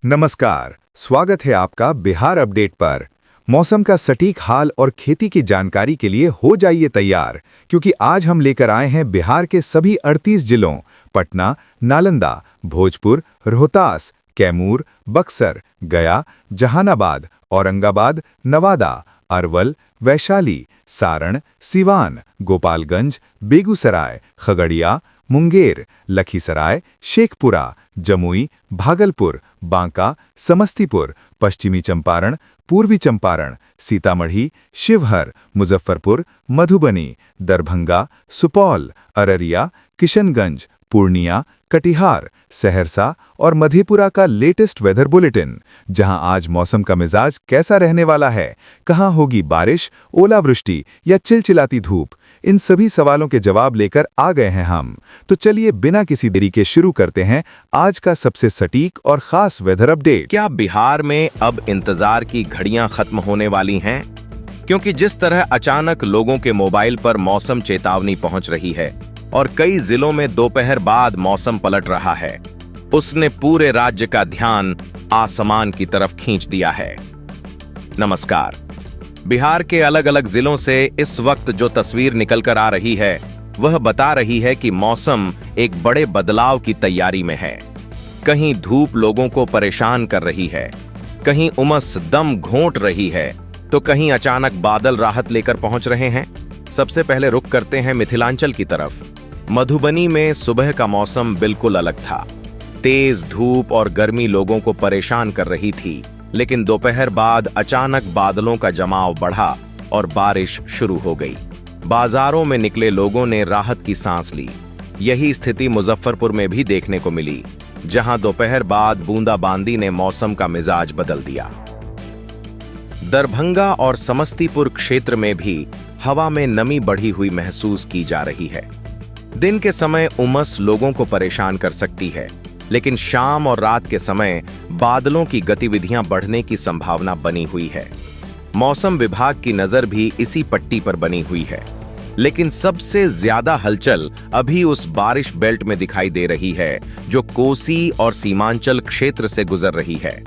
नमस्कार, स्वागत है आपका बिहार अपडेट पर। मौसम का सटीक हाल और खेती की जानकारी के लिए हो जाइए तैयार, क्योंकि आज हम लेकर आए हैं बिहार के सभी 38 जिलों पटना, नालंदा, भोजपुर, रोहतास, कैमूर, बक्सर, गया, जहानाबाद, औरंगाबाद, नवादा, अरवल, वैशाली, सारण, सिवान, गोपालगंज, बेगूसराय, खगड़िया, मुंगेर, लखीसराय, शेखपुरा, जमुई, भागलपुर, बांका, समस्तीपुर, पश्चिमी चंपारण, पूर्वी चंपारण, सीतामढ़ी, शिवहर, मुजफ्फरपुर, मधुबनी, दरभंगा, सुपौल, अररिया, किशनगंज, पूर्णिया, कटिहार, सहरसा और मधेपुरा का लेटेस्ट वेदर बुलेटिन, जहां आज मौसम का मिजाज कैसा रहने वाला है, कहां होगी बारिश, ओलावृष्टि या चिलचिलाती धूप, इन सभी सवालों के जवाब लेकर आ गए हैं हम। तो चलिए बिना किसी देरी के शुरू करते हैं आज का सबसे सटीक और खास वेदर अपडेट। क्या बिहार में अब इंतजार की घड़ियां खत्म होने वाली हैं? क्योंकि जिस तरह अचानक लोगों के मोबाइल पर मौसम चेतावनी पहुंच रही है और कई जिलों में दोपहर बाद मौसम पलट रहा है, उसने पूरे राज्य का ध्यान आसमान की तरफ खींच दिया है। नमस्कार। बिहार के अलग अलग जिलों से इस वक्त जो तस्वीर निकलकर आ रही है, वह बता रही है कि मौसम एक बड़े बदलाव की तैयारी में है। कहीं धूप लोगों को परेशान कर रही है, कहीं उमस दम घोंट रही है, तो कहीं अचानक बादल राहत लेकर पहुंच रहे हैं। सबसे पहले रुख करते हैं मिथिलांचल की तरफ। मधुबनी में सुबह का मौसम बिल्कुल अलग था। तेज धूप और गर्मी लोगों को परेशान कर रही थी, लेकिन दोपहर बाद अचानक बादलों का जमाव बढ़ा और बारिश शुरू हो गई। बाजारों में निकले लोगों ने राहत की सांस ली। यही स्थिति मुजफ्फरपुर में भी देखने को मिली, जहां दोपहर बाद बूंदाबांदी ने मौसम का मिजाज बदल दिया। दरभंगा और समस्तीपुर क्षेत्र में भी हवा में नमी बढ़ी हुई महसूस की जा रही है। दिन के समय उमस लोगों को परेशान कर सकती है, लेकिन शाम और रात के समय बादलों की गतिविधियां बढ़ने की संभावना बनी हुई है। मौसम विभाग की नजर भी इसी पट्टी पर बनी हुई है, लेकिन सबसे ज्यादा हलचल अभी उस बारिश बेल्ट में दिखाई दे रही है जो कोसी और सीमांचल क्षेत्र से गुजर रही है।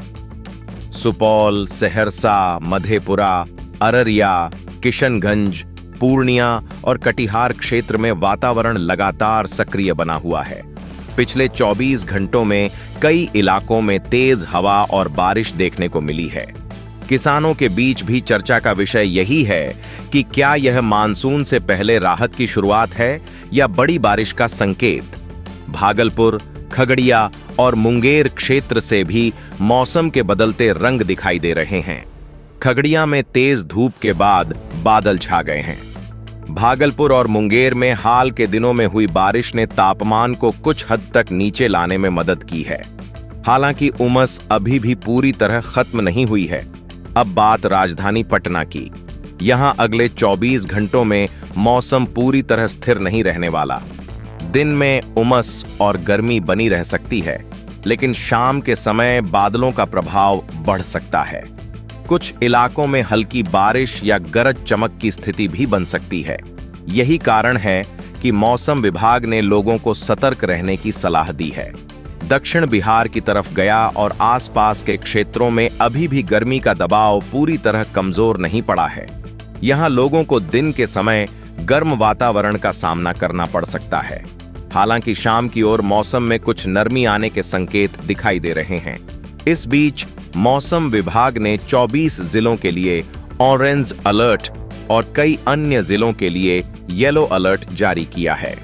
सुपौल, सहरसा, मधेपुरा, अररिया, किशनगंज, पूर्णिया और कटिहार क्षेत्र में वातावरण लगातार सक्रिय बना हुआ है। पिछले 24 घंटों में कई इलाकों में तेज हवा और बारिश देखने को मिली है। किसानों के बीच भी चर्चा का विषय यही है कि क्या यह मानसून से पहले राहत की शुरुआत है या बड़ी बारिश का संकेत। भागलपुर, खगड़िया और मुंगेर क्षेत्र से भी मौसम के बदलते रंग दिखाई दे रहे हैं। खगड़िया में तेज धूप के बाद बादल छा गए हैं। भागलपुर और मुंगेर में हाल के दिनों में हुई बारिश ने तापमान को कुछ हद तक नीचे लाने में मदद की है। हालांकि उमस अभी भी पूरी तरह खत्म नहीं हुई है। अब बात राजधानी पटना की। यहां अगले 24 घंटों में मौसम पूरी तरह स्थिर नहीं रहने वाला। दिन में उमस और गर्मी बनी रह सकती है, लेकिन शाम के समय बादलों का प्रभाव बढ़ सकता है। कुछ इलाकों में हल्की बारिश या गरज चमक की स्थिति भी बन सकती है। यही कारण है कि मौसम विभाग ने लोगों को सतर्क रहने की सलाह दी है। दक्षिण बिहार की तरफ गया और आसपास के क्षेत्रों में अभी भी गर्मी का दबाव पूरी तरह कमजोर नहीं पड़ा है। यहां लोगों को दिन के समय गर्म वातावरण का सामना करना पड़ सकता है। हालांकि शाम की ओर मौसम में कुछ नरमी आने के संकेत दिखाई दे रहे हैं। इस बीच मौसम विभाग ने 24 जिलों के लिए ऑरेंज अलर्ट और कई अन्य जिलों के लिए येलो अलर्ट जारी किया है।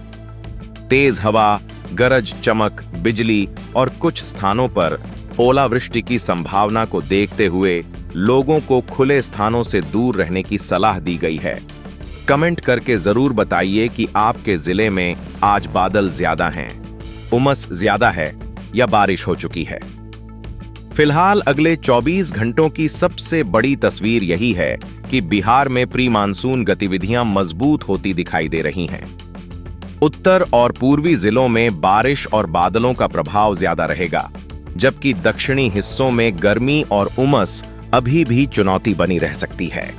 तेज हवा, गरज चमक, बिजली और कुछ स्थानों पर ओलावृष्टि की संभावना को देखते हुए लोगों को खुले स्थानों से दूर रहने की सलाह दी गई है। कमेंट करके जरूर बताइए कि आपके जिले में आज बादल ज्यादा हैं, उमस ज्यादा है या बारिश हो चुकी है। फिलहाल अगले 24 घंटों की सबसे बड़ी तस्वीर यही है कि बिहार में प्री मानसून गतिविधियां मजबूत होती दिखाई दे रही हैं। उत्तर और पूर्वी जिलों में बारिश और बादलों का प्रभाव ज्यादा रहेगा, जबकि दक्षिणी हिस्सों में गर्मी और उमस अभी भी चुनौती बनी रह सकती है।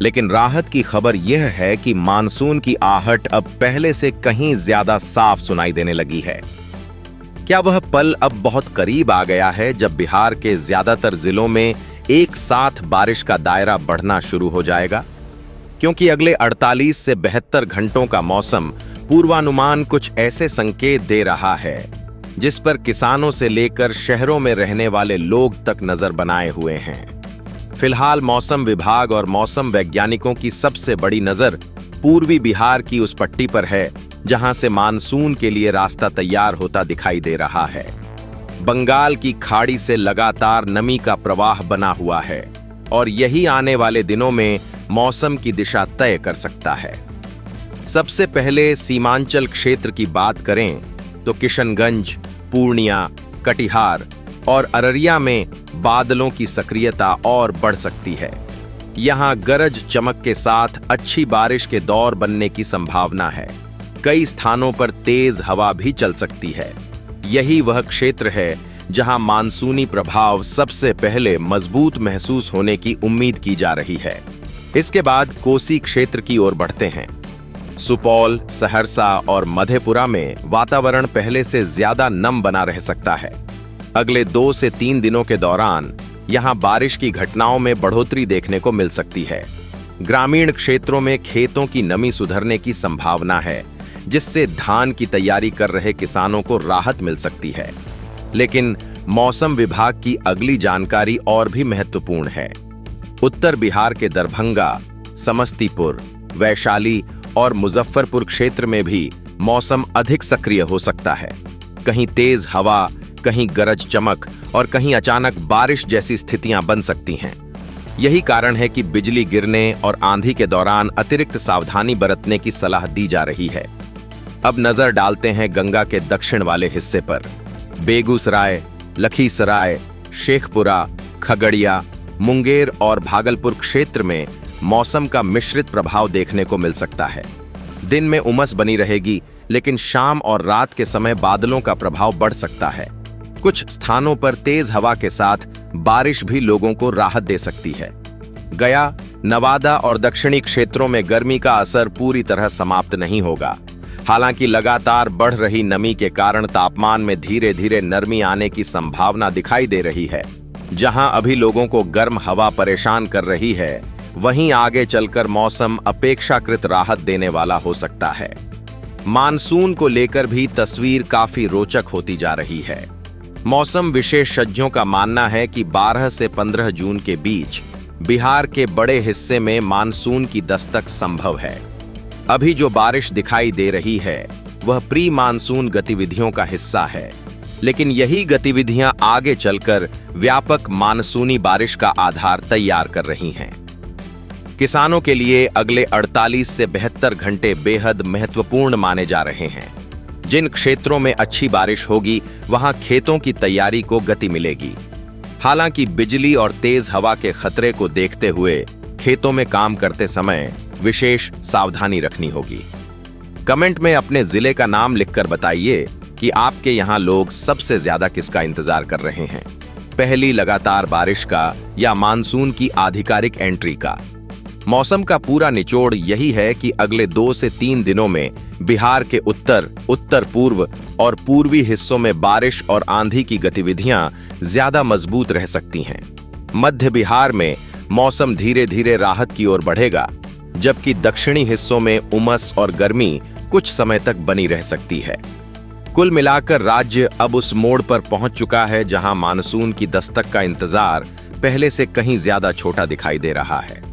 लेकिन राहत की खबर यह है कि मानसून की आहट अब पहले से कहीं ज्यादा साफ सुनाई देने लगी है। क्या वह पल अब बहुत करीब आ गया है जब बिहार के ज्यादातर जिलों में एक साथ बारिश का दायरा बढ़ना शुरू हो जाएगा? क्योंकि अगले 48 से 72 घंटों का मौसम पूर्वानुमान कुछ ऐसे संकेत दे रहा है जिस पर किसानों से लेकर शहरों में रहने वाले लोग तक नजर बनाए हुए हैं। फिलहाल मौसम विभाग और मौसम वैज्ञानिकों की सबसे बड़ी नजर पूर्वी बिहार की उस पट्टी पर है जहां से मानसून के लिए रास्ता तैयार होता दिखाई दे रहा है। बंगाल की खाड़ी से लगातार नमी का प्रवाह बना हुआ है और यही आने वाले दिनों में मौसम की दिशा तय कर सकता है। सबसे पहले सीमांचल क्षेत्र की बात करें तो किशनगंज, पूर्णिया, कटिहार और अररिया में बादलों की सक्रियता और बढ़ सकती है। यहां गरज चमक के साथ अच्छी बारिश के दौर बनने की संभावना है। कई स्थानों पर तेज हवा भी चल सकती है। यही वह क्षेत्र है जहां मानसूनी प्रभाव सबसे पहले मजबूत महसूस होने की उम्मीद की जा रही है। इसके बाद कोसी क्षेत्र की ओर बढ़ते हैं। सुपौल, सहरसा और मधेपुरा में वातावरण पहले से ज्यादा नम बना रह सकता है। अगले 2 से 3 दिनों के दौरान यहां बारिश की घटनाओं में बढ़ोतरी देखने को मिल सकती है। ग्रामीण क्षेत्रों में खेतों की नमी सुधरने की संभावना है, जिससे धान की तैयारी कर रहे किसानों को राहत मिल सकती है। लेकिन मौसम विभाग की अगली जानकारी और भी महत्वपूर्ण है। उत्तर बिहार के दरभंगा, समस्तीपुर, वैशाली और मुजफ्फरपुर क्षेत्र में भी मौसम अधिक सक्रिय हो सकता है। कहीं तेज हवा, कहीं गरज चमक और कहीं अचानक बारिश जैसी स्थितियां बन सकती हैं। यही कारण है कि बिजली गिरने और आंधी के दौरान अतिरिक्त सावधानी बरतने की सलाह दी जा रही है। अब नजर डालते हैं गंगा के दक्षिण वाले हिस्से पर। बेगूसराय, लखीसराय, शेखपुरा, खगड़िया, मुंगेर और भागलपुर क्षेत्र में मौसम का मिश्रित प्रभाव देखने को मिल सकता है। दिन में उमस बनी रहेगी, लेकिन शाम और रात के समय बादलों का प्रभाव बढ़ सकता है। कुछ स्थानों पर तेज हवा के साथ बारिश भी लोगों को राहत दे सकती है। गया, नवादा और दक्षिणी क्षेत्रों में गर्मी का असर पूरी तरह समाप्त नहीं होगा। हालांकि लगातार बढ़ रही नमी के कारण तापमान में धीरे धीरे नरमी आने की संभावना दिखाई दे रही है। जहां अभी लोगों को गर्म हवा परेशान कर रही है, वहीं आगे चलकर मौसम अपेक्षाकृत राहत देने वाला हो सकता है। मानसून को लेकर भी तस्वीर काफी रोचक होती जा रही है। मौसम विशेषज्ञों का मानना है कि 12 से 15 जून के बीच बिहार के बड़े हिस्से में मानसून की दस्तक संभव है। अभी जो बारिश दिखाई दे रही है वह प्री मानसून गतिविधियों का हिस्सा है, लेकिन यही गतिविधियां आगे चलकर व्यापक मानसूनी बारिश का आधार तैयार कर रही हैं। किसानों के लिए अगले 48 से 72 घंटे बेहद महत्वपूर्ण माने जा रहे हैं। जिन क्षेत्रों में अच्छी बारिश होगी वहां खेतों की तैयारी को गति मिलेगी। हालांकि बिजली और तेज हवा के खतरे को देखते हुए खेतों में काम करते समय विशेष सावधानी रखनी होगी। कमेंट में अपने जिले का नाम लिखकर बताइए कि आपके यहाँ लोग सबसे ज्यादा किसका इंतजार कर रहे हैं, पहली लगातार बारिश का या मानसून की आधिकारिक एंट्री का। मौसम का पूरा निचोड़ यही है कि अगले 2 से 3 दिनों में बिहार के उत्तर, उत्तर पूर्व और पूर्वी हिस्सों में बारिश और आंधी की गतिविधियां ज्यादा मजबूत रह सकती हैं। मध्य बिहार में मौसम धीरे धीरे राहत की ओर बढ़ेगा, जबकि दक्षिणी हिस्सों में उमस और गर्मी कुछ समय तक बनी रह सकती है। कुल मिलाकर राज्य अब उस मोड़ पर पहुंच चुका है जहां मानसून की दस्तक का इंतजार पहले से कहीं ज्यादा छोटा दिखाई दे रहा है।